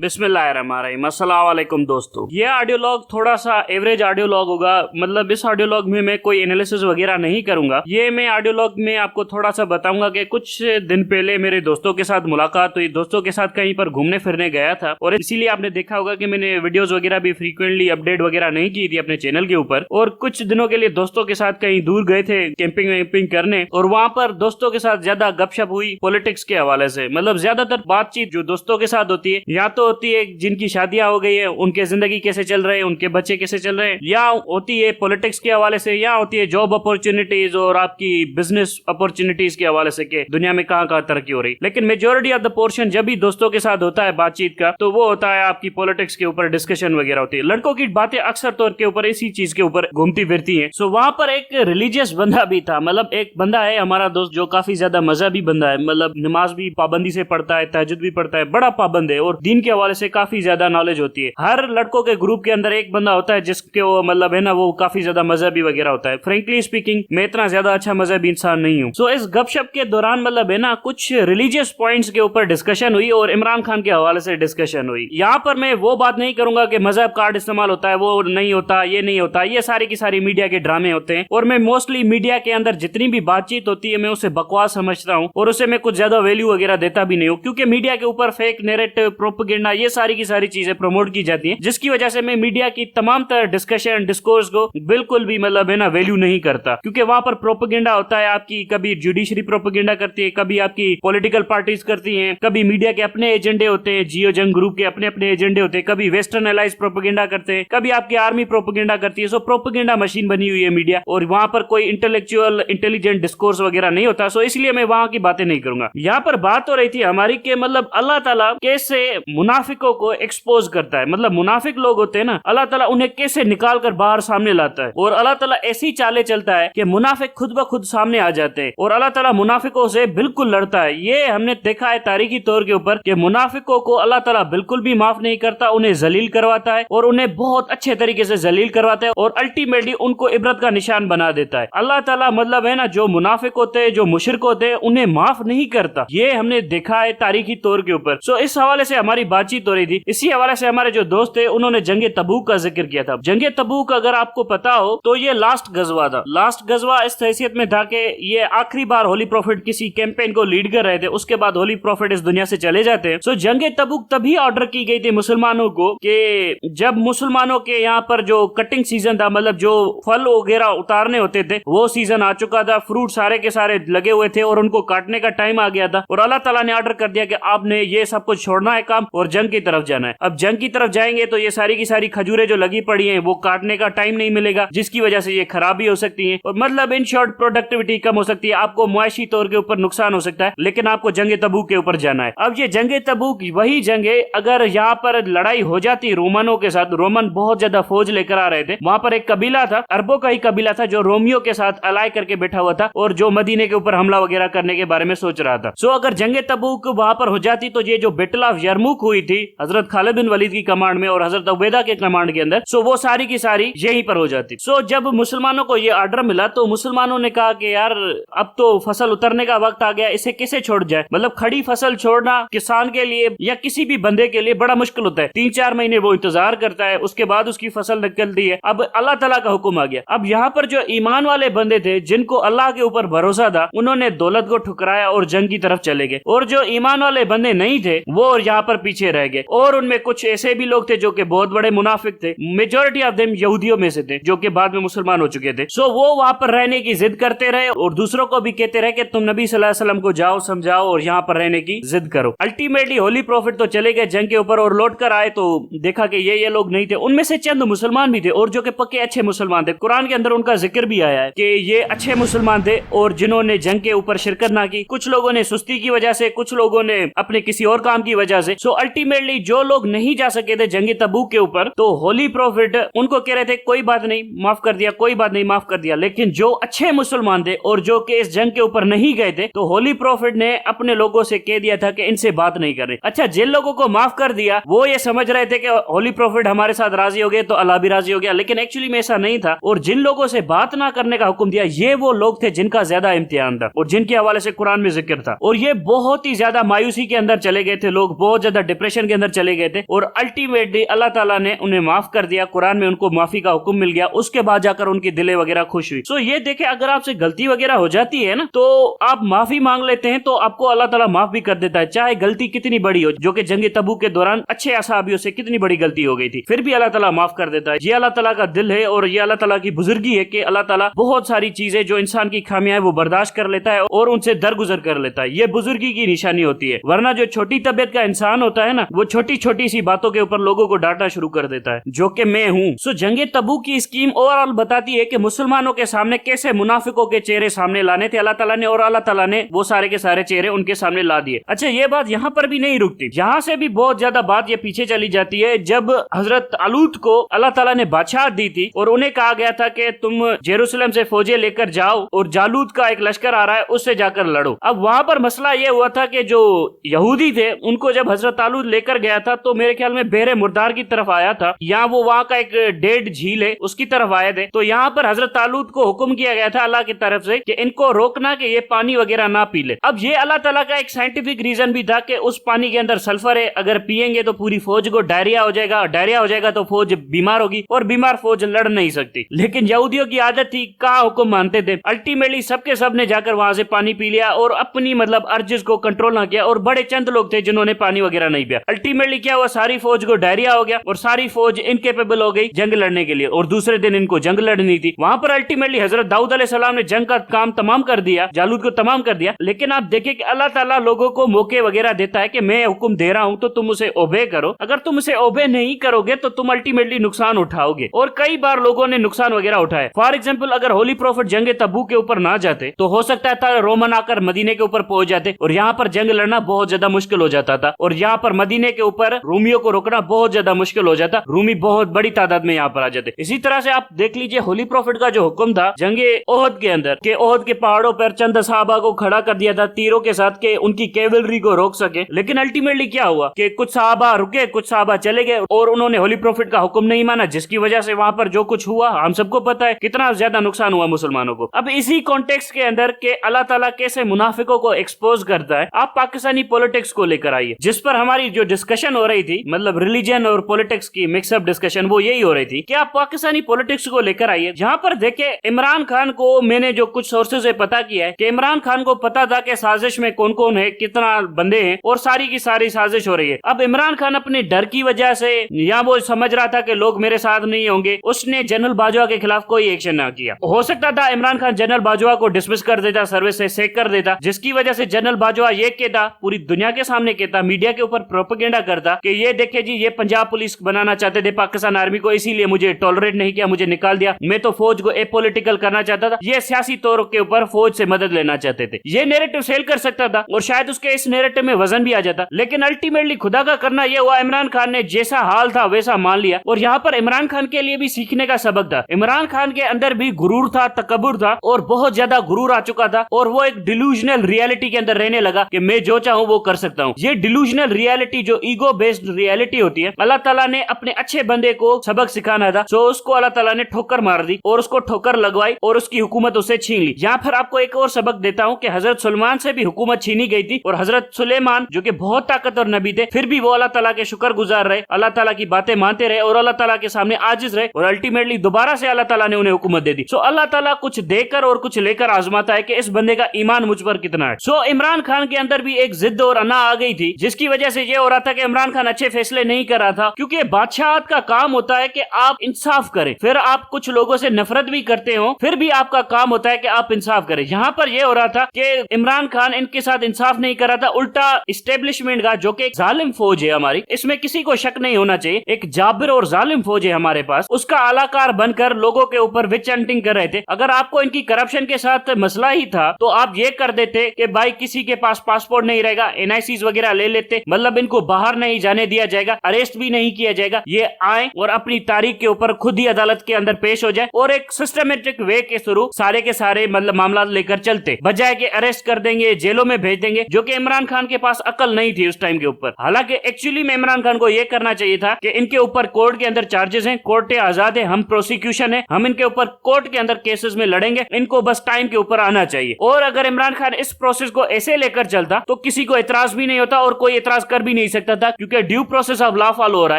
बिस्मिल्लाहिर्रहमानिर्रहीम। अस्सलाम वालेकुम दोस्तों, ये ऑडियो लॉग थोड़ा सा एवरेज ऑडियो लॉग होगा। मतलब इस ऑडियो लॉग में मैं कोई एनालिसिस वगैरह नहीं करूंगा। ये मैं ऑडियो लॉग में आपको थोड़ा सा बताऊंगा कि कुछ दिन पहले मेरे दोस्तों के साथ मुलाकात हुई। दोस्तों के साथ कहीं पर घूमने फिरने गया था और इसीलिए आपने देखा होगा कि मैंने वीडियोस वगैरह भी फ्रीक्वेंटली अपडेट वगैरह नहीं की थी अपने चैनल के ऊपर। और कुछ दिनों के लिए दोस्तों के साथ कहीं दूर गए थे कैंपिंग वैम्पिंग करने, और वहां पर दोस्तों के साथ ज्यादा गपशप हुई पॉलिटिक्स के हवाले से। मतलब ज्यादातर बातचीत जो दोस्तों के साथ होती है, या तो होती है जिनकी शादियां हो गई है उनके जिंदगी कैसे चल रहे हैं, उनके बच्चे कैसे चल रहे हैं, या होती है पॉलिटिक्स के हवाले से, या होती है जॉब अपॉर्चुनिटीज और आपकी बिजनेस अपॉर्चुनिटीज के हवाले से कि दुनिया में कहां कहां तरक्की हो रही। लेकिन मेजोरिटी ऑफ द पोर्शन जब भी दोस्तों के साथ होता है बातचीत का, तो वो होता है आपकी पॉलिटिक्स के ऊपर डिस्कशन वगैरह होती है। लड़कों की बातें अक्सर तौर के ऊपर इसी चीज के ऊपर घूमती फिरती है। सो वहां पर एक रिलीजियस बंदा भी था। मतलब एक बंदा है हमारा दोस्त जो काफी ज्यादा मजहबी बंदा है। मतलब नमाज भी पाबंदी से पढ़ता है, तहज्जुद भी पढ़ता है, बड़ा पाबंद है और दीन के हवाले से काफी ज्यादा नॉलेज होती है। हर लड़कों के ग्रुप के अंदर एक बंदा होता है जिसके वो मतलब है ना, वो काफी ज्यादा मजहबी वगैरह होता है। फ्रेंकली स्पीकिंग मैं इतना ज्यादा अच्छा मजहबी इंसान नहीं हूँ। सो इस गपशप के दौरान मतलब है ना, कुछ रिलीजियस पॉइंट्स के ऊपर डिस्कशन हुई और इमरान खान के हवाले से डिस्कशन हुई। यहाँ पर मैं वो बात नहीं करूंगा कि मजहब कार्ड इस्तेमाल होता है, वो नहीं होता, ये नहीं होता, ये सारी की सारी मीडिया के ड्रामे होते हैं। और मैं मोस्टली मीडिया के अंदर जितनी भी बातचीत होती है मैं उसे बकवास समझता हूँ और उसे मैं कुछ ज्यादा वैल्यू वगैरह देता भी नहीं हूँ, क्योंकि मीडिया के ऊपर फेक नैरेटिव, प्रोपेगेंडा, ये सारी की सारी चीजें प्रमोट की जाती हैं, जिसकी वजह से मैं मीडिया की तमाम तरह डिस्कशन डिस्कोर्स को बिल्कुल भी मतलब है ना वैल्यू नहीं करता। क्योंकि वहां पर प्रोपेगेंडा होता है आपकी, कभी जुडिशरी प्रोपेगेंडा करती है, कभी आपकी पॉलिटिकल पार्टीज करती हैं, कभी मीडिया के अपने एजेंडे होते हैं, जियो जंग ग्रुप के अपने अपने एजेंडे होते हैं, कभी वेस्टर्न एलाइज प्रोपेगेंडा करते हैं, कभी आपकी आर्मी प्रोपेगेंडा करती है। सो प्रोपेगेंडा मशीन बनी हुई है मीडिया, और वहां पर कोई इंटेलेक्चुअल इंटेलिजेंट डिस्कोर्स वगैरह नहीं होता। सो इसलिए मैं वहां की बातें नहीं करूंगा। यहाँ पर बात हो रही थी हमारी के मतलब अल्लाह ताला कैसे मुनाफिकों को एक्सपोज करता है। मतलब मुनाफिक लोग होते हैं ना, अल्लाह ताला उन्हें कैसे निकाल कर बाहर सामने लाता है, और अल्लाह ताला ऐसी चालें चलता है कि मुनाफिक खुद ब खुद सामने आ जाते हैं, और अल्लाह ताला मुनाफिकों से बिल्कुल लड़ता है। ये हमने देखा है तारीखी तौर के ऊपर कि मुनाफिकों को अल्लाह ताला बिल्कुल भी माफ नहीं करता, उन्हें जलील करवाता है और उन्हें बहुत अच्छे तरीके से जलील करवाता है, और अल्टीमेटली उनको इबरत का निशान बना देता है। अल्लाह ताला मतलब है ना, जो मुनाफिक होते हैं, जो मुशरिक होते हैं, उन्हें माफ नहीं करता। ये हमने देखा है तारीखी तौर के ऊपर। सो इस हवाले से हमारी बातचीत हो रही थी। इसी हवाले से हमारे जो दोस्त थे उन्होंने जंगे तबूक का जिक्र किया था। जंगे तबूक अगर आपको पता हो तो ये लास्ट गजवा था। लास्ट गजवा इस हैसियत में था कि ये आखिरी बार होली प्रॉफिट किसी कैंपेन को लीड कर रहे थे, उसके बाद होली प्रॉफिट इस दुनिया से चले जाते हैं। सो जंगे तबूक तभी ऑर्डर की गई थी मुसलमानों को कि जब मुसलमानों के यहाँ पर जो कटिंग सीजन था, मतलब जो फल वगैरह उतारने होते थे, वो सीजन आ चुका था। फ्रूट सारे के सारे लगे हुए थे और उनको काटने का टाइम आ गया था, और अल्लाह ताला ने ऑर्डर कर दिया कि आपने ये सब कुछ छोड़ना है काम और जंग की तरफ जाना है। अब जंग की तरफ जाएंगे तो ये सारी की सारी खजूरें जो लगी पड़ी हैं वो काटने का टाइम नहीं मिलेगा, जिसकी वजह से ये खराबी हो सकती है, और मतलब इन शॉर्ट प्रोडक्टिविटी कम हो सकती है, आपको मुआशी तौर के ऊपर नुकसान हो सकता है। लेकिन आपको जंगे तबूक के ऊपर जाना है। अब ये जंगे तबूक वही जंग है, अगर यहाँ पर लड़ाई हो जाती रोमनों के साथ, रोमन बहुत ज्यादा फौज लेकर आ रहे थे, वहां पर एक कबीला था, अरबों का ही कबीला था, जो रोमियो के साथ अलाय करके बैठा हुआ था और जो मदीने के ऊपर हमला वगैरह करने के बारे में सोच रहा था। सो अगर जंगे तबूक वहां पर हो जाती तो ये जो बैटल ऑफ यरमुक हुई थी हजरत खालिद बिन वलीद की कमांड में और हजरत उबैदा के कमांड के अंदर, सो वो सारी की सारी यहीं पर हो जाती। सो जब मुसलमानों को ये ऑर्डर मिला तो मुसलमानों ने कहा कि यार अब तो फसल उतरने का वक्त आ गया, इसे कैसे छोड़ जाए। मतलब खड़ी फसल छोड़ना किसान के लिए या किसी भी बंदे के लिए बड़ा मुश्किल होता है। 3-4 महीने वो इंतजार करता है, उसके बाद उसकी फसल निकलती है। अब अल्लाह ताला का हुक्म आ गया। अब यहाँ पर जो ईमान वाले बंदे थे जिनको अल्लाह के ऊपर भरोसा था, उन्होंने दौलत को ठुकराया और जंग की तरफ चले गए, और जो ईमान वाले बंदे नहीं थे वो यहाँ पर पीछे रह गए। और उनमें कुछ ऐसे भी लोग थे जो कि बहुत बड़े मुनाफिक थे, मेजॉरिटी ऑफ देम यहूदियों में से थे, जो कि बाद में मुसलमान हो चुके थे। सो वो वहां पर रहने की जिद करते रहे और दूसरों को भी कहते रहे कि तुम नबी सल्लल्लाहु अलैहि वसल्लम को जाओ समझाओ और यहाँ पर रहने की जिद करो। अल्टीमेटली होली प्रॉफिट तो चले गए जंग के ऊपर, और लौट कर आए तो देखा कि ये लोग नहीं थे। उनमें से चंद मुसलमान भी थे और जो कि पक्के अच्छे मुसलमान थे। कुरान के अंदर उनका जिक्र भी आया है कि ये अच्छे मुसलमान थे और जिन्होंने जंग के ऊपर शिरकत ना की। कुछ लोगों ने सुस्ती की वजह से, कुछ लोगों ने अपने किसी और काम की वजह से। सो अल्टीमेटली जो लोग नहीं जा सके थे जंग तबूक के ऊपर, तो होली प्रॉफिट उनको कह रहे थे कोई बात नहीं माफ कर दिया, कोई बात नहीं माफ कर दिया। लेकिन जो अच्छे मुसलमान थे और जो कि इस जंग के ऊपर नहीं गए थे, तो होली प्रॉफिट ने अपने लोगों से कह दिया था कि इनसे बात नहीं करनी। अच्छा, जिन लोगों को माफ कर दिया वो ये समझ रहे थे कि होली प्रॉफिट हमारे साथ राजी हो गए तो अल्लाह भी राजी हो गया, लेकिन एक्चुअली में ऐसा नहीं था। और जिन लोगों से बात ना करने का हुक्म दिया, ये वो लोग थे जिनका ज्यादा इम्तिहान था और जिनके हवाले से कुरान में जिक्र था। और ये बहुत ही ज्यादा मायूसी के अंदर चले गए थे लोग, बहुत ज्यादा डिप्रेशन डिप्रेशन के अंदर चले गए थे और अल्टीमेटली अल्लाह ताला ने उन्हें माफ कर दिया, कुरान में उनको माफी का हुक्म मिल गया, उसके बाद जाकर उनकी दिलें वगैरह खुश हुई। सो ये देखे, अगर आपसे गलती वगैरह हो जाती है ना तो आप माफी मांग लेते हैं तो आपको अल्लाह ताला माफ भी कर देता है, चाहे गलती कितनी बड़ी हो, जो कि जंग तबूक के दौरान अच्छे असहाबियों से कितनी बड़ी गलती हो गई थी, फिर भी अल्लाह ताला माफ कर देता है। ये अल्लाह ताला का दिल है और ये अल्लाह ताला की बुजुर्गी है कि अल्लाह ताला बहुत सारी चीजें जो इंसान की खामियां है वो बर्दाश्त कर लेता है और उनसे दरगुजर कर लेता है। ये बुजुर्गी की निशानी होती है, वरना जो छोटी तबीयत का इंसान होता है ना, वो छोटी छोटी सी बातों के ऊपर लोगों को डांटना शुरू कर देता है, जो कि मैं हूँ। सो जंग तबूक की स्कीम ओवरऑल बताती है कि मुसलमानों के सामने कैसे मुनाफिकों के चेहरे सामने लाने थे अल्लाह ताला ने, और अल्लाह ताला ने वो सारे के सारे चेहरे उनके सामने ला दिए। अच्छा, ये बात यहाँ पर भी नहीं रुकती, यहाँ से भी बहुत ज्यादा बात ये पीछे चली जाती है। जब हजरत तालूत को अल्लाह ताला ने बादशाह दी थी और उन्हें कहा गया था कि तुम जेरूसलम से फौजें लेकर जाओ और जालूत का एक लश्कर आ रहा है उससे जाकर लड़ो। अब वहां पर मसला ये हुआ था कि जो यहूदी थे उनको जब हजरत तालूत लेकर गया था तो मेरे ख्याल में बहरे मुर्दार की तरफ आया था, या वो वहां का एक डेड झील है उसकी तरफ आए थे। तो यहाँ पर हजरत तालूत को हुक्म किया गया था अल्लाह की तरफ से कि इनको रोकना कि ये पानी वगैरह ना पी ले। अब ये अल्लाह ताला का एक साइंटिफिक रीजन भी था कि उस पानी के अंदर सल्फर है, अगर पियेंगे तो पूरी फौज को डायरिया हो जाएगा, डायरिया हो जाएगा तो फौज बीमार होगी और बीमार फौज लड़ नहीं सकती। लेकिन यहूदियों की आदत थी, कहाँ हुक्म मानते थे। अल्टीमेटली सबके सब ने जाकर वहां से पानी पी लिया और अपनी मतलब अर्जिस को कंट्रोल ना किया, और बड़े चंद लोग थे जिन्होंने पानी वगैरह नहीं पिया। अल्टीमेटली क्या हुआ, सारी फौज को डायरिया हो गया और सारी फौज इनकेपेबल हो गई जंग लड़ने के लिए, और दूसरे दिन इनको जंग लड़नी थी। वहां पर अल्टीमेटली हजरत दाऊद अलैहिस्सलाम ने जंग का काम तमाम कर दिया, जालूत को तमाम कर दिया। लेकिन आप देखें कि अल्लाह ताला लोगों को मौके वगैरह देता है कि मैं हुक्म दे रहा हूं तो तुम उसे ओबे करो, अगर तुम उसे ओबे नहीं करोगे तो तुम अल्टीमेटली नुकसान उठाओगे, और कई बार लोगों ने नुकसान वगैरह उठाए। फॉर एग्जाम्पल, अगर होली प्रॉफिट जंग तबूक के ऊपर ना जाते तो हो सकता था रोमन आकर मदीने के ऊपर पहुंच जाते और यहाँ पर जंग लड़ना बहुत ज्यादा मुश्किल हो जाता था, और यहाँ पर मदीने के ऊपर रूमियों को रोकना बहुत ज्यादा मुश्किल हो जाता, रूमी बहुत बड़ी तादाद में यहाँ पर आ जाते। इसी तरह से आप देख लीजिए होली प्रॉफिट का जो हुक्म था जंगे ओहद के अंदर के ओहद के पहाड़ों पर चंद सहाबा को खड़ा कर दिया था तीरों के साथ के उनकी कैवलरी को रोक सके। लेकिन अल्टीमेटली क्या हुआ कि कुछ सहाबा रुके, कुछ सहाबा चले गए और उन्होंने होली प्रॉफिट का हुक्म नहीं माना, जिसकी वजह से वहां पर जो कुछ हुआ हम सबको पता है, कितना ज्यादा नुकसान हुआ मुसलमानों को। अब इसी कॉन्टेक्स्ट के अंदर के अल्लाह ताला कैसे मुनाफिकों को एक्सपोज करता है, आप पाकिस्तानी पॉलिटिक्स को लेकर आइए, जिस पर हमारी जो डिस्कशन हो रही थी, मतलब रिलीजन और पॉलिटिक्स की मिक्सअप डिस्कशन, वो यही हो रही थी कि आप पाकिस्तानी पॉलिटिक्स को लेकर आइए। जहां पर देखे इमरान खान को, मैंने जो कुछ सोर्सेज से पता किया है कि इमरान खान को पता था कि साजिश में कौन कौन है, कितना बंदे हैं, और सारी की सारी साजिश हो रही है। अब इमरान खान अपने डर की वजह से, या वो समझ रहा था कि लोग मेरे साथ नहीं होंगे, उसने जनरल बाजवा के खिलाफ कोई एक्शन ना किया। हो सकता था इमरान खान जनरल बाजवा को डिसमिस कर देता, सर्विस से सेक कर देता, जिसकी वजह से जनरल बाजवा ये कहता, पूरी दुनिया के सामने कहता, मीडिया के ऊपर प्रोपेगेंडा करता कि ये देखे जी, ये पंजाब पुलिस बनाना चाहते थे पाकिस्तान आर्मी को, इसीलिए मुझे टॉलरेट नहीं किया, मुझे निकाल दिया, मैं तो फौज को एपॉलिटिकल करना चाहता था, ये सियासी तौर के ऊपर फौज से मदद लेना चाहते थे। ये नैरेटिव सेल कर सकता था और शायद उसके इस नैरेटिव में वजन भी आ जाता। लेकिन अल्टीमेटली खुदा का करना यह हुआ, इमरान खान ने जैसा हाल था वैसा मान लिया, और यहाँ पर इमरान खान के लिए भी सीखने का सबक था। इमरान खान के अंदर भी गुरूर था, तकब्बुर था, और बहुत ज्यादा गुरूर आ चुका था, और वो एक डिल्यूजनल रियलिटी के अंदर रहने लगा कि मैं जो चाहूं वो कर सकता हूं। ये डिल्यूजनल रियलिटी, जो ईगो बेस्ड रियलिटी होती है, अल्लाह ताला ने अपने अच्छे बंदे को सबक सिखाना था, तो उसको अल्लाह ताला ने ठोकर मार दी और उसको ठोकर लगवाई और उसकी हुकूमत उससे छीन ली। यहाँ पर आपको एक और सबक देता हूँ कि हजरत सुलेमान से भी हुकूमत छीनी गई थी, और हजरत सुलेमान जो कि बहुत ताकतवर नबी थे, फिर भी वो अल्लाह ताला के शुक्र गुजार रहे, अल्लाह ताला की बातें मानते रहे और अल्लाह ताला के सामने आजिज रहे, और अल्टीमेटली दोबारा से अल्लाह ताला ने उन्हें हुकूमत दे दी। सो अल्लाह ताला कुछ देकर और कुछ लेकर आजमाता है कि इस बंदे का ईमान मुझ पर कितना है। सो इमरान खान के अंदर भी एक जिद और अना आ गई थी, जिसकी वजह से ये हो रहा था कि इमरान खान अच्छे फैसले नहीं कर रहा था, क्योंकि बादशाह का काम होता है कि आप इंसाफ करें, फिर आप कुछ लोगों से नफरत भी करते हो, फिर भी आपका काम होता है कि आप इंसाफ करें। यहाँ पर यह हो रहा था कि इमरान खान इनके साथ इंसाफ नहीं कर रहा था, उल्टा इस्टेब्लिशमेंट का, जो कि एक जालिम फौज है हमारी, इसमें किसी को शक नहीं होना चाहिए, एक जाबिर और जालिम फौज है हमारे पास, उसका आलाकार बनकर लोगों के ऊपर विच हंटिंग कर रहे थे। अगर आपको इनकी करप्शन के साथ मसला ही था तो आप ये कर देते कि भाई किसी के पास पासपोर्ट नहीं रहेगा, एनआईसीज वगैरह ले लेते, मतलब इनको बाहर नहीं जाने दिया जाएगा, अरेस्ट भी नहीं किया जाएगा, ये आए और अपनी तारीख के ऊपर खुद ही अदालत के अंदर पेश हो जाए और एक सिस्टमेटिक वे के थ्रू सारे के सारे मतलब मामला लेकर चलते, बजाय कि अरेस्ट कर देंगे, जेलों में भेज देंगे, जो कि इमरान खान के पास अकल नहीं थी उस टाइम के ऊपर। हालांकि एक्चुअली में इमरान खान को यह करना चाहिए था कि इनके ऊपर कोर्ट के अंदर चार्जेस हैं, कोर्ट आजाद है, हम प्रोसिक्यूशन है, हम इनके ऊपर कोर्ट के अंदर केसेस में लड़ेंगे, इनको बस टाइम के ऊपर आना चाहिए। और अगर इमरान खान इस प्रोसेस को ऐसे लेकर चलता तो किसी को एतराज भी नहीं होता और कोई एतराज कर भी नहीं नहीं सकता था क्योंकि due process of law follow हो रहा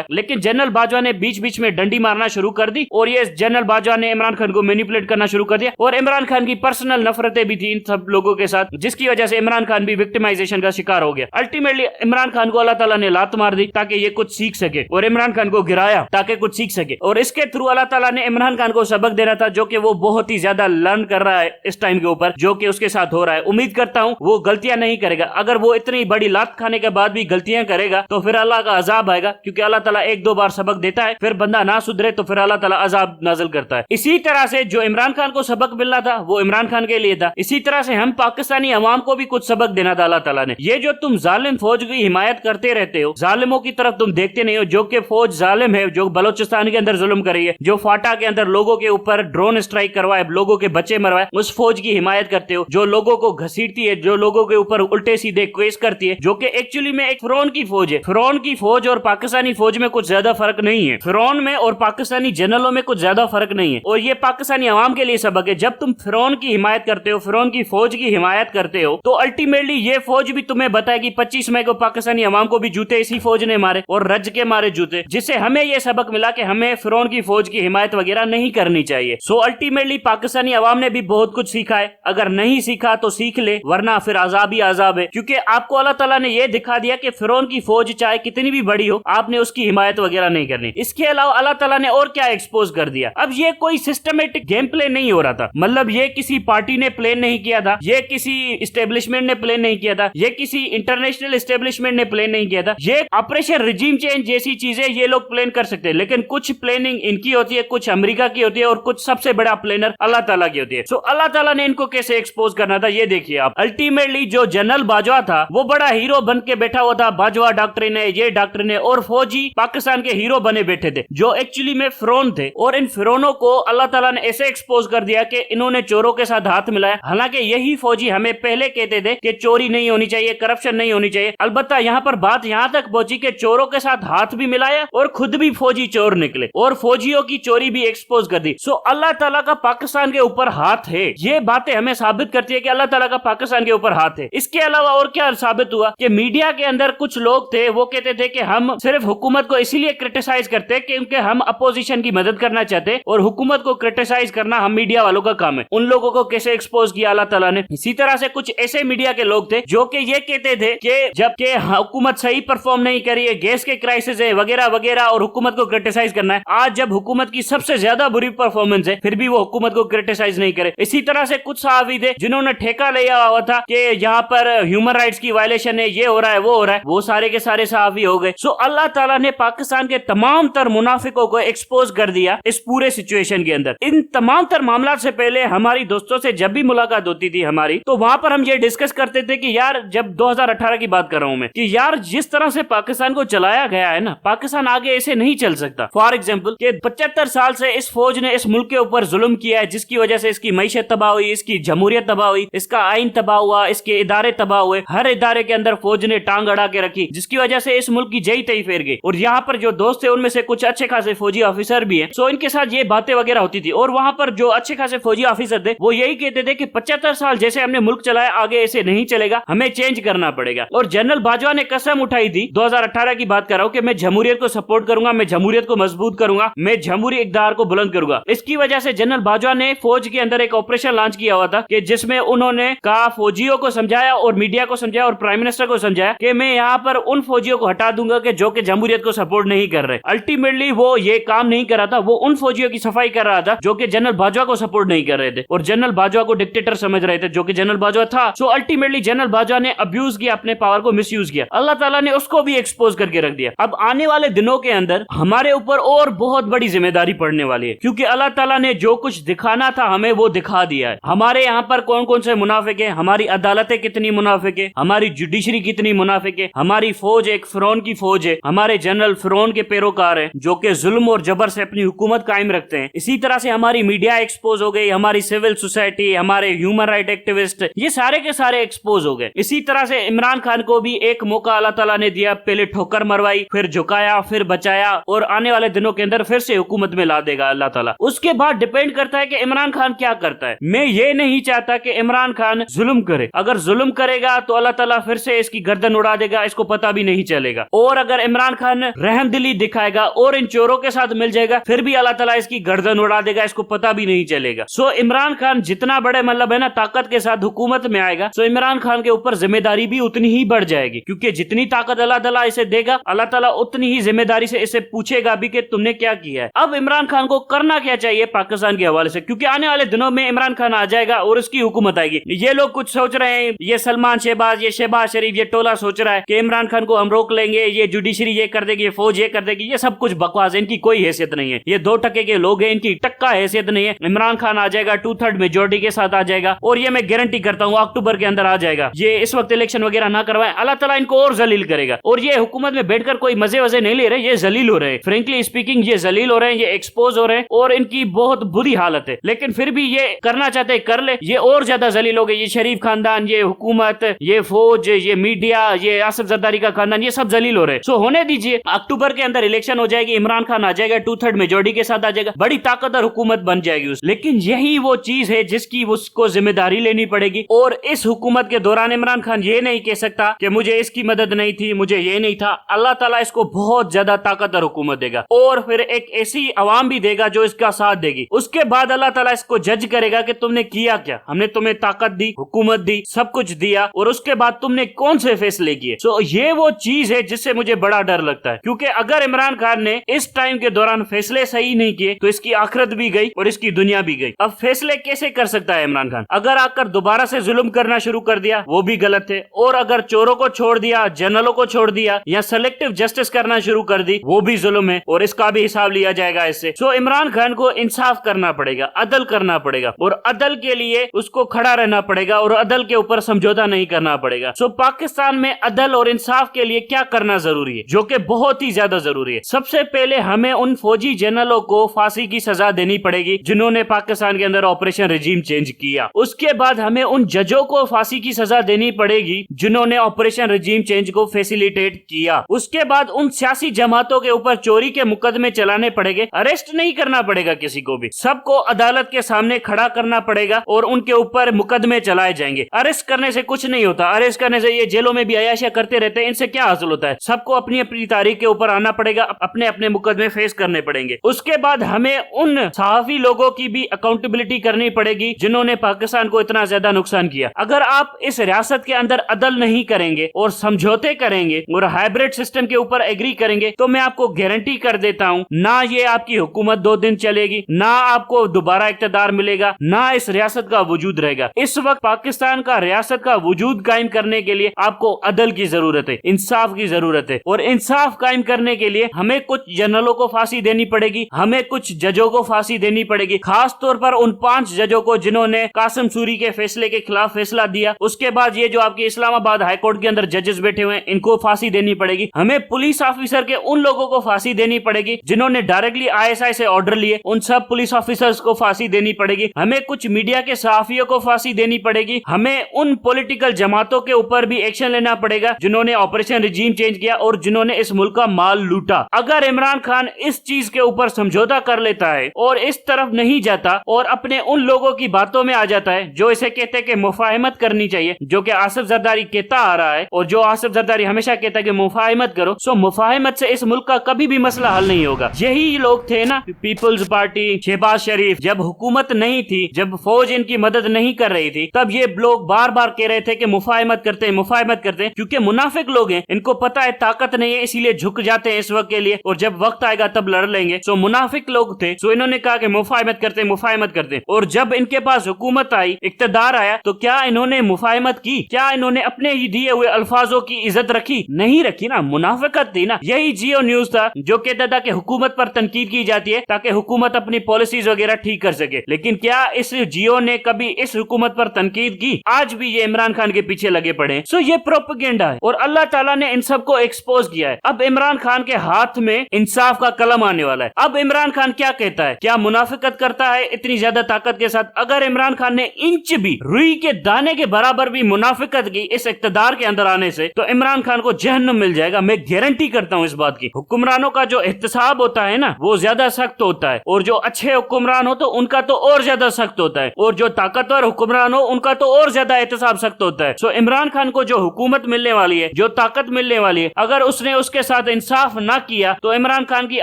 है। लेकिन जनरल बाजवा ने बीच बीच में डंडी मारना शुरू कर दी और ये जनरल बाजवा ने इमरान खान को मैनिपुलेट करना शुरू कर दिया और इमरान खान की पर्सनल नफरतें भी थी इन सब लोगों के साथ, जिसकी वजह से इमरान खान भी विक्टिमाइजेशन का शिकार हो गया। अल्टीमेटली इमरान खान को अल्लाह ताला ने लात मार दी ताकि ये कुछ सीख सके और इमरान खान को गिराया ताकि कुछ सीख सके और इसके थ्रू अल्लाह ताला ने इमरान खान को सबक देना था जो कि वो बहुत ही ज्यादा लर्न कर रहा है इस टाइम के ऊपर जो कि उसके साथ हो रहा है। उम्मीद करता हूं वो गलतियां नहीं करेगा। अगर वो इतनी बड़ी लात खाने के बाद भी गलतियां करेगा तो फिर अल्लाह का अजाब आएगा, क्योंकि अल्लाह ताला एक दो बार सबक देता है, फिर बंदा ना सुधरे तो फिर अल्लाह ताला अजाब नाजिल करता है। इसी तरह से जो इमरान खान को सबक मिलना था वो इमरान खान के लिए था, इसी तरह से हम पाकिस्तानी अवाम को भी कुछ सबक देना था अल्लाह ताला ने। ये जो तुम जालिम फौज की हिमायत करते रहते हो, जालिमों की तरफ तुम देखते नहीं हो, जो कि फौज जालिम है, जो बलोचिस्तान के अंदर जुल्म कर रही है, जो फाटा के अंदर लोगों के ऊपर ड्रोन स्ट्राइक करवाए, लोगों के बच्चे मरवाए, उस फौज की हिमायत करते हो, जो लोगों को घसीटती है, जो लोगों के ऊपर उल्टे सीधे केस करती है, जो कि एक्चुअली में एक फिरौन की फौज है। फिरौन की फौज और पाकिस्तानी फौज में कुछ ज्यादा फर्क नहीं है, फिरौन में और पाकिस्तानी जनरलों में कुछ ज्यादा फर्क नहीं है। और ये पाकिस्तानी अवाम के लिए सबक है, जब तुम फिरौन की हिमायत करते हो, फिरौन की फौज की हिमायत करते हो, तो अल्टीमेटली ये फौज भी तुम्हें बताएगी 25 मई को पाकिस्तानी अवाम को भी जूते इसी फौज ने मारे और रज के मारे जूते, जिससे हमें यह सबक मिला कि हमें फिरौन की फौज की हिमायत वगैरह नहीं करनी चाहिए। सो अल्टीमेटली पाकिस्तानी अवाम ने भी बहुत कुछ सीखा है, अगर नहीं सीखा तो सीख ले, वरना फिर अजाब ही अजाब है, क्योंकि आपको अल्लाह ताला ने यह दिखा दिया कि फिरौन की फौज चाहे कितनी भी बड़ी हो, आपने उसकी हिमायत वगैरह नहीं करनी। इसके अलावा अल्लाह ताला ने और क्या एक्सपोज कर दिया। अब ये कोई सिस्टमेटिक गेम प्ले नहीं हो रहा था, मतलब ये किसी पार्टी ने प्लान नहीं किया था, ये किसी इस्टेब्लिशमेंट ने प्लान नहीं किया था, ये किसी इंटरनेशनल इस्टेब्लिशमेंट ने प्लान नहीं किया था। ये ऑपरेशन रिजीम चेंज जैसी चीजें ये लोग प्लान कर सकते हैं, लेकिन कुछ प्लानिंग इनकी होती है, कुछ अमेरिका की होती है और कुछ सबसे बड़ा प्लानर अल्लाह ताला की होती है। सो अल्लाह ताला ने इनको कैसे एक्सपोज करना था ये देखिए आप। अल्टीमेटली जो जनरल बाजवा था वो बड़ा हीरो बन के बैठा हुआ था, बाजवा डॉक्ट्रिन है, ये डॉक्ट्रिन है, और फौजी पाकिस्तान के हीरो बने बैठे थे जो एक्चुअली में फिरौन थे। और इन फिरौनों को अल्लाह ताला ने ऐसे एक्सपोज कर दिया कि इन्होंने चोरों के साथ हाथ मिलाया। हालांकि यही फौजी हमें पहले कहते थे कि चोरी नहीं होनी चाहिए, करप्शन नहीं होनी चाहिए। अलबत्ता यहाँ पर बात यहाँ तक पहुंची कि चोरों के साथ हाथ भी मिलाया और खुद भी फौजी चोर निकले और फौजियों की चोरी भी एक्सपोज कर दी। सो अल्लाह ताला का पाकिस्तान के ऊपर हाथ है। ये बातें हमें साबित करती है कि अल्लाह ताला का पाकिस्तान के ऊपर हाथ है। इसके अलावा और क्या साबित हुआ कि मीडिया के अंदर कुछ लोग थे वो कहते थे कि हम सिर्फ हुकूमत को इसीलिए क्रिटिसाइज करते हैं क्योंकि हम अपोजिशन की मदद करना चाहते और हुकूमत को क्रिटिसाइज करना हम मीडिया वालों का काम है। उन लोगों को कैसे एक्सपोज किया अल्लाह ताला ने। इसी तरह से कुछ ऐसे मीडिया के लोग थे जो कि ये कहते थे कि जबकि हुकूमत सही परफॉर्म नहीं करी है, गैस के क्राइसिस है वगैरह वगैरह, और हुकूमत को क्रिटिसाइज करना है। आज जब हुकूमत की सबसे ज्यादा बुरी परफॉर्मेंस है फिर भी वो हुकूमत को क्रिटिसाइज नहीं करे। इसी तरह से कुछ सहाबी थे जिन्होंने ठेका लिया हुआ था कि यहाँ पर ह्यूमन राइट्स की वायलेशन है, ये हो रहा है वो हो रहा है, वो सारे के सारे सहाबी हो गए। सो अल्लाह ताला ने पाकिस्तान के तमाम तर मुनाफिकों को एक्सपोज कर दिया इस पूरे सिचुएशन के अंदर। इन तमाम तर मामला से पहले हमारी दोस्तों से जब भी मुलाकात होती थी हमारी, तो वहां पर हम ये डिस्कस करते थे कि यार, जब 2018 की बात कर रहा हूं मैं, कि यार जिस तरह से पाकिस्तान को चलाया गया है ना, पाकिस्तान आगे ऐसे नहीं चल सकता। फॉर एग्जाम्पल कि 75 साल से इस फौज ने इस मुल्क के ऊपर जुल्म किया है, जिसकी वजह से इसकी मईशत तबाह हुई, इसकी जमहूरियत तबाह हुई, इसका आइन तबाह हुआ, इसके इदारे तबाह हुए, हर इदारे के अंदर फौज ने टांग अड़ा के रखी, जिसकी वजह से इस मुल्क की जई तई फेर गई। और यहाँ पर जो दोस्त थे उनमें से कुछ अच्छे खासे फौजी ऑफिसर भी हैं, सो इनके साथ ये बातें वगैरह होती थी। और वहां पर जो अच्छे खासे फौजी ऑफिसर थे वो यही कहते थे कि 75 साल जैसे हमने मुल्क चलाया आगे ऐसे नहीं चलेगा, हमें चेंज करना पड़ेगा। और जनरल बाजवा ने कसम उठाई थी, 2018 की बात कर रहा हूं, कि मैं जमहूरियत को सपोर्ट करूंगा, मैं जमहूरियत को मजबूत करूंगा, मैं जमहूरी इक़्तिदार को बुलंद करूंगा। इसकी वजह से जनरल बाजवा ने फौज के अंदर एक ऑपरेशन लॉन्च किया हुआ था कि जिसमें उन्होंने कहा, फौजियों को समझाया और मीडिया को समझाया और प्राइम मिनिस्टर को समझाया कि मैं यहाँ पर उन फौजियों को हटा दूंगा कि जो कि जमहूरियत को सपोर्ट नहीं कर रहे। अल्टीमेटली वो ये काम नहीं कर रहा था, वो उन फौजियों की सफाई कर रहा था जो कि जनरल बाजवा को सपोर्ट नहीं कर रहे थे और जनरल बाजवा को डिक्टेटर समझ रहे थे, जो कि जनरल बाजवा था। सो अल्टीमेटली जनरल बाजवा ने अब्यूज किया, अपने पावर को मिसयूज किया। अल्लाह ताला ने उसको भी एक्सपोज करके रख दिया। अब आने वाले दिनों के अंदर हमारे ऊपर और बहुत बड़ी जिम्मेदारी पड़ने वाली है, क्योंकि अल्लाह ताला ने जो कुछ दिखाना था हमें वो दिखा दिया है। हमारे यहाँ पर कौन कौन से मुनाफिक है, हमारी अदालतें कितनी मुनाफिक है, हमारी जुडिशरी कितनी मुनाफिक है, हमारी फौज एक फिरौन की फौज है, हमारे जनरल फिरौन के पैरोकार है जो कि जुल्म और जबर से अपनी हुकूमत कायम रखते हैं। इसी तरह से हमारी मीडिया एक्सपोज हो गई, हमारी सिविल सोसाइटी, हमारे ह्यूमन राइट एक्टिविस्ट, ये सारे के सारे एक्सपोज हो गए। इसी तरह से इमरान खान को भी एक मौका अल्लाह ताला ने दिया, पहले ठोकर मरवाई, फिर झुकाया, फिर बचाया, और आने वाले दिनों के अंदर फिर से हुकूमत में ला देगा अल्लाह ताला। उसके बाद डिपेंड करता है कि इमरान खान क्या करता है। मैं ये नहीं चाहता कि इमरान खान जुल्म करे, अगर जुल्म करेगा तो अल्लाह ताला फिर से इसकी गर्दन उड़ा देगा, इसको पता भी नहीं चलेगा। और अगर इमरान खान रहमदिली दिखाएगा और इन चोरों के साथ मिल जाएगा, फिर भी अल्लाह ताला इसकी गर्दन उड़ा देगा, इसको पता भी नहीं चलेगा। सो इमरान खान जितना बड़े मतलब है ना ताकत के साथ हुकूमत में आएगा, सो इमरान खान के ऊपर जिम्मेदारी भी उतनी ही बढ़ जाएगी, क्योंकि जितनी ताकत अल्लाह ताला इसे देगा, अल्लाह ताला उतनी ही जिम्मेदारी से इसे पूछेगा भी कि तुमने क्या किया है। अब इमरान खान को करना क्या चाहिए पाकिस्तान के हवाले से, क्योंकि आने वाले दिनों में इमरान खान आ जाएगा और उसकी हुकूमत आएगी। ये लोग कुछ सोच रहे हैं, ये सलमान शहबाज, ये शहबाज शरीफ, ये टोला सोच रहा है कि इमरान खान को हम रोक लेंगे, ये जुडिशरी ये कर देगी, ये फौज ये कर देगी, ये सब कुछ बकवास है, इनकी कोई हैसियत नहीं है। ये 2% के लोग हैं, इनकी टक्का हैसियत नहीं है। इमरान खान आ जाएगा, 2/3 मेजोरिटी के साथ आ जाएगा, और ये मैं गारंटी करता हूँ अक्टूबर के अंदर आ जाएगा। ये इस वक्त इलेक्शन वगैरह ना करवाए, अल्लाह ताला इनको और जलील करेगा। और ये हुकूमत में बैठकर कोई मजे वजे नहीं ले रहे, ये जलील हो रहे हैं। फ्रेंकली स्पीकिंग ये जलील हो रहे हैं, ये एक्सपोज हो रहे हैं, और इनकी बहुत बुरी हालत है। लेकिन फिर भी ये करना चाहते कर ले, ये और ज्यादा जलील हो गए। ये शरीफ खानदान, ये हुकूमत, ये फौज, ये मीडिया, ये आसिफ जरदारी का खानदान, ये सब जलील हो रहे हैं। सो होने दीजिए, अक्टूबर के अंदर इलेक्शन हो जाएगी, इमरान खान आ जाएगा, 2/3 मेजोरिटी के साथ आ जाएगा, बड़ी ताकतवर हुकूमत बन जाएगी। लेकिन यही वो चीज है जिसकी उसको जिम्मेदारी लेनी पड़ेगी। और इस हुकूमत के दौरान इमरान खान ये नहीं कह सकता कि मुझे इसकी मदद नहीं थी, मुझे ये नहीं था। अल्लाह ताला इसको बहुत ज्यादा ताकतवर हुकूमत देगा, और फिर एक ऐसी अवाम भी देगा जो इसका साथ देगी। उसके बाद अल्लाह ताला इसको जज करेगा कि तुमने किया क्या, हमने तुम्हें ताकत दी, हुकूमत दी, सब कुछ दिया, और उसके बाद तुमने कौन से फैसले किए। सो ये वो चीज है जिससे मुझे बड़ा डर लगता है, क्योंकि अगर इमरान खान ने इस टाइम के दौरान फैसले सही नहीं किए तो इसकी आखिरत भी गई और इसकी दुनिया भी गई। अब फैसले कैसे कर सकता है इमरान खान? अगर आकर दोबारा से जुल्म करना शुरू कर दिया वो भी गलत है, और अगर चोरों को छोड़ दिया, जनरलों को छोड़ दिया, या सेलेक्टिव जस्टिस करना शुरू कर दी, वो भी जुल्म है, और इसका भी हिसाब लिया जाएगा इससे। सो इमरान खान को इंसाफ करना पड़ेगा, अदल करना पड़ेगा, और अदल के लिए उसको खड़ा रहना पड़ेगा, और अदल के ऊपर समझौता नहीं करना पड़ेगा। सो पाकिस्तान में अदल और इंसाफ के लिए क्या करना जरूरी है, जो कि बहुत ही ज्यादा जरूरी है। सबसे पहले हमें उन फौजी जनरलों को फांसी की सजा देनी पड़ेगी जिन्होंने पाकिस्तान के अंदर ऑपरेशन रिजीम चेंज किया। उसके बाद हमें उन जजों को फांसी की सजा देनी पड़ेगी जिन्होंने ऑपरेशन रिजीम चेंज को फैसिलिटेट किया। उसके बाद उन सियासी जमातों के ऊपर चोरी के मुकदमे चलाने पड़ेंगे, अरेस्ट नहीं करना पड़ेगा किसी को भी, सबको अदालत के सामने खड़ा करना पड़ेगा और उनके ऊपर मुकदमे चलाए जाएंगे। अरेस्ट करने से कुछ नहीं होता, अरेस्ट करने से ये जेलों में भी अयाशिया करते रहते हैं, इनसे क्या हासिल होता है? सबको अपनी अपनी तारीख के ऊपर आना पड़ेगा, अपने अपने मुकदमे फेस करने पड़ेंगे। उसके बाद हमें उन सहाफी लोगों की भी अकाउंटेबिलिटी करनी पड़ेगी जिन्होंने पाकिस्तान को इतना ज्यादा नुकसान किया। अगर आप इस रियासत के अंदर अदल नहीं करेंगे और समझौते करेंगे और हाइब्रिड सिस्टम के ऊपर एग्री करेंगे, तो मैं आपको गारंटी कर देता हूं, ना ये आपकी हुकूमत 2 दिन चलेगी, ना आपको दोबारा इक्तदार मिलेगा, ना इस रियासत का वजूद रहेगा। इस वक्त पाकिस्तान का रियासत का वजूद कायम करने के लिए आपको अदल की जरूरत है, इंसाफ की जरूरत है, और इंसाफ कायम करने के लिए हमें कुछ जनरलों को फांसी देनी पड़ेगी, हमें कुछ जजों को फांसी देनी पड़ेगी, खास तौर पर उन 5 जजों को जिन्होंने कासिम सूरी के फैसले के खिलाफ फैसला दिया। उसके बाद ये जो आपके इस्लामाबाद हाईकोर्ट के अंदर जजेस बैठे हुए हैं, इनको फांसी देनी पड़ेगी। हमें पुलिस ऑफिसर के उन लोगों को फांसी देनी पड़ेगी जिन्होंने डायरेक्टली ISI से ऑर्डर लिए, उन सब पुलिस ऑफिसर्स को फांसी देनी पड़ेगी। हमें कुछ मीडिया के सहाफियों को फांसी देनी पड़ेगी। हमें उन पॉलिटिकल जमातों के ऊपर भी एक्शन लेना पड़ेगा जिन्होंने ऑपरेशन रिजीम चेंज किया और जिन्होंने इस मुल्क का माल लूटा। अगर इमरान खान इस चीज के ऊपर समझौता कर लेता है और इस तरफ नहीं जाता और अपने उन लोगों की बातों में आ जाता है जो इसे कहते हैं कि मुफाहिमत करनी चाहिए, जो कि आसिफ जरदारी कहता आ रहा है और जो आसिफ जरदारी हमेशा कहता है कि मुफाहिमत करो, सो मुफाहिमत से इस मुल्क का कभी भी मसला हल नहीं होगा। यही लोग थे ना पीपल्स पार्टी, शहबाज शरीफ, जब हुकूमत नहीं थी, जब फौज इनकी मदद नहीं कर रही थी, तब ये लोग बार बार कह रहे थे कि मुफाहिमत करते हैं, मुफाहिमत करते हैं, क्योंकि मुनाफिक लोग हैं, इनको पता है ताकत नहीं है, इसीलिए झुक जाते हैं इस वक्त के लिए, और जब वक्त आएगा तब लड़ लेंगे। सो मुनाफिक लोग थे, सो इन्होंने कहा कि मुफाहिमत करते हैं, मुफाहिमत करते हैं, और जब इनके पास हुकूमत आई, इक्तदार आया, तो क्या इन्होंने मुफाहिमत की? क्या इन्होंने अपने ही दिए हुए अल्फाजों की इज्जत रखी? नहीं रखी ना, मुनाफिकत थी ना। यही जियो न्यूज था जो कहता था कि हुकूमत पर तनकीद की जाती है ताकि हुकूमत अपनी पॉलिसीज वगैरह ठीक कर सके, लेकिन क्या इस जियो ने कभी इस हुकूमत पर तनकीद की? आज भी ये इमरान खान के पीछे लगे पड़े हैं। सो ये प्रोपेगेंडा है और अल्लाह ताला ने इन सबको एक्सपोज किया है। अब इमरान खान के हाथ में इंसाफ का कलम आने वाला है। अब इमरान खान क्या कहता है? क्या मुनाफिकत करता है इतनी ज्यादा ताकत के साथ? अगर इमरान खान ने इंच भी, रुई के दाने के बराबर भी मुनाफिकत की इस इक्तदार के अंदर आने से, तो इमरान खान को जहन्नुम मिल जाएगा। मैं गारंटी करता हूं इस बात की। हुक्मरानों का जो एहतसाब होता है ना, वो ज्यादा सख्त होता है, और जो अच्छे हुक्मरान हो तो उनका तो और ज्यादा सख्त होता है, और जो ताकतवर हुक्मरान हो उनका तो और ज्यादा एहतसाब सख्त होता है। सो इमरान खान को जो हुकूमत मिलने वाली है जो ताकत मिलने वाली है, अगर उसने उसके साथ इंसाफ ना किया तो इमरान खान की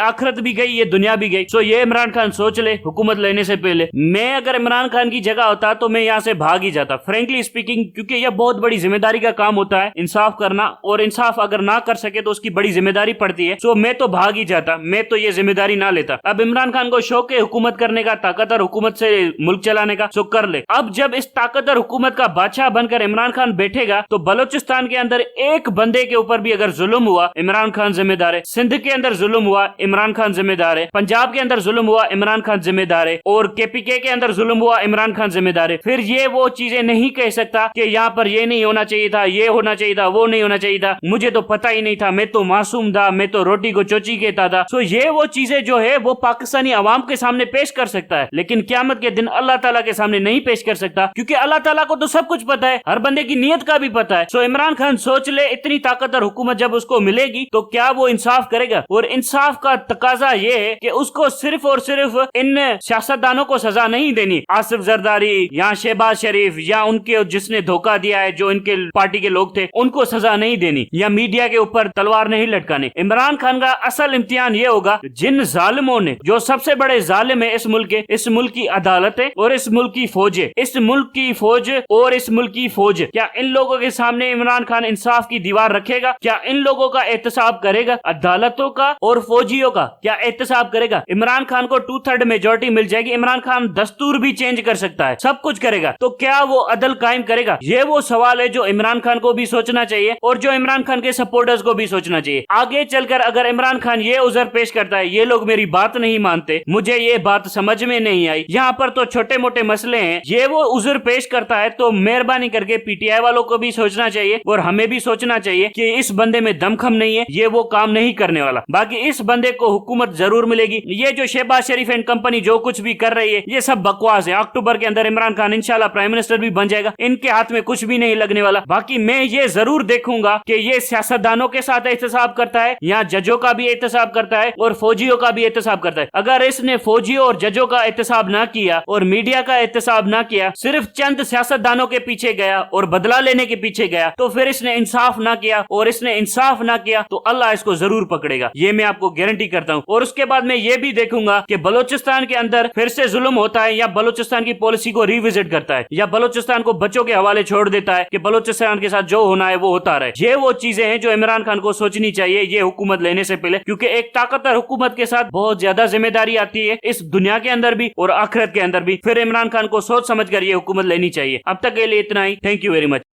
आखिरत भी गई, ये दुनिया भी गई। सो ये इमरान खान सोच ले हुकूमत लेने से पहले। मैं अगर इमरान खान की जगह होता तो मैं यहाँ से भाग ही जाता, फ्रेंकली स्पीकिंग, क्योंकि यह बहुत बड़ी जिम्मेदारी का काम होता है इंसाफ करना, और इंसाफ अगर ना कर सके तो उसकी बड़ी जिम्मेदारी पड़ती है। सो मैं तो भाग ही जाता, मैं तो ये जिम्मेदारी ना लेता। अब इमरान खान को शौक है हुकूमत करने का, ताकतवर हुकूमत से मुल्क चलाने का, सो कर ले। अब जब इस ताकतवर हुकूमत का बादशाह बनकर इमरान खान बैठेगा तो बलोचिस्तान के अंदर एक बंदे के ऊपर भी अगर जुल्म हुआ, इमरान खान जिम्मेदार है। सिंध के अंदर जुल्म हुआ, इमरान खान जिम्मेदार है। पंजाब के अंदर जुल्म हुआ, इमरान खान जिम्मेदार है। और केपीके के अंदर जुल्म हुआ, इमरान खान जिम्मेदार है। फिर ये वो चीजें नहीं कह सकता कि यहाँ पर ये नहीं होना चाहिए था, ये होना चाहिए था, वो नहीं होना चाहिए था, मुझे तो पता ही नहीं था, मैं तो मासूम था, मैं तो रोटी को चोची कहता था। सो ये वो चीजें जो है वो पाकिस्तानी अवाम के सामने पेश कर सकता है, लेकिन क़यामत के दिन अल्लाह ताला के सामने नहीं पेश कर सकता, क्योंकि अल्लाह ताला को तो सब कुछ पता है, हर बंदे की नीयत का भी पता है। सो इमरान खान सोच ले, इतनी ताकतवर हुकूमत जब उसको मिलेगी तो क्या वो इंसाफ करेगा? और इंसाफ का तकाजा ये है कि उसको सिर्फ और सिर्फ इन सियासतदानों को सजा नहीं देनी, आसिफ जरदारी या शहबाज शरीफ या उनके जिसने धोखा दिया है, जो इनके पार्टी के लोग थे, उनको सजा नहीं देनी, या मीडिया के ऊपर तलवार नहीं लटकानी। इमरान खान का असल इम्तिहान ये होगा, जिन जालिमों ने, जो सबसे बड़े जालिम है इस मुल्क के, इस मुल्क की अदालतें और इस मुल्क की फौजें, इस मुल्क की फौज और इस मुल्क की फौज, क्या इन लोगों के सामने इमरान खान इंसाफ की दीवार रखेगा? क्या इन लोगों का एहतसाब करेगा? अदालतों का और फौजियों का क्या एहतसाब करेगा? इमरान खान को 2/3 मेजोरिटी मिल जाएगी, इमरान खान दस्तूर भी चेंज कर सकता है, सब कुछ करेगा, तो क्या वो अदल कायम करेगा? ये वो सवाल है जो इमरान खान को भी सोचना चाहिए और जो इमरान खान के सपोर्टर्स को भी सोचना चाहिए। आगे चलकर अगर इमरान खान ये उज़र पेश करता है, ये लोग मेरी बात नहीं मानते, मुझे ये बात समझ में नहीं आई, यहाँ पर तो छोटे मोटे मसले हैं, ये वो उज़र पेश करता है, तो मेहरबानी करके पीटीआई वालों को भी सोचना चाहिए और हमें भी सोचना चाहिए कि इस बंदे में दमखम नहीं है, ये वो काम नहीं करने वाला। बाकी इस बंदे को हुकूमत जरूर मिलेगी। ये जो शहबाज शरीफ एंड कंपनी जो कुछ भी कर रही है, ये सब बकवास है। अक्टूबर के अंदर इमरान खान इंशाल्लाह प्राइम मिनिस्टर भी बन जाएगा, इनके हाथ में कुछ भी नहीं लगने वाला। बाकी मैं ये जरूर देखूंगा कि ये सियासतदानों के साथ एहतसाब करता है या जजों का भी एहतसाब करता है और फौजियों का भी एहतसाब करता है। अगर इसने फौजियों और जजों का एहतसाब ना किया और मीडिया का एहतसाब ना किया, सिर्फ चंद सियासतदानों के पीछे गया और बदला लेने के पीछे गया, तो फिर इसने इंसाफ ना किया, और इसने इंसाफ ना किया तो अल्लाह इसको जरूर पकड़ेगा, ये मैं आपको गारंटी करता हूँ। और उसके बाद मैं ये भी देखूंगा कि बलोचिस्तान के अंदर फिर से जुल्म होता है या बलोचिस्तान की पॉलिसी को रिविजिट करता है या बलोचिस्तान को बच्चों के हवाले छोड़ देता है कि बलोचिस्तान के साथ जो होना है वो होता रहे। ये वो चीजें हैं जो इमरान खान को सोचनी चाहिए ये हुकूमत लेने से पहले, क्योंकि एक ताकतवर हुकूमत के साथ बहुत ज्यादा जिम्मेदारी आती है, इस दुनिया के अंदर भी और आखिरत के अंदर भी। फिर इमरान खान को सोच समझ कर ये हुकूमत लेनी चाहिए। अब तक के लिए इतना ही। Thank you very much.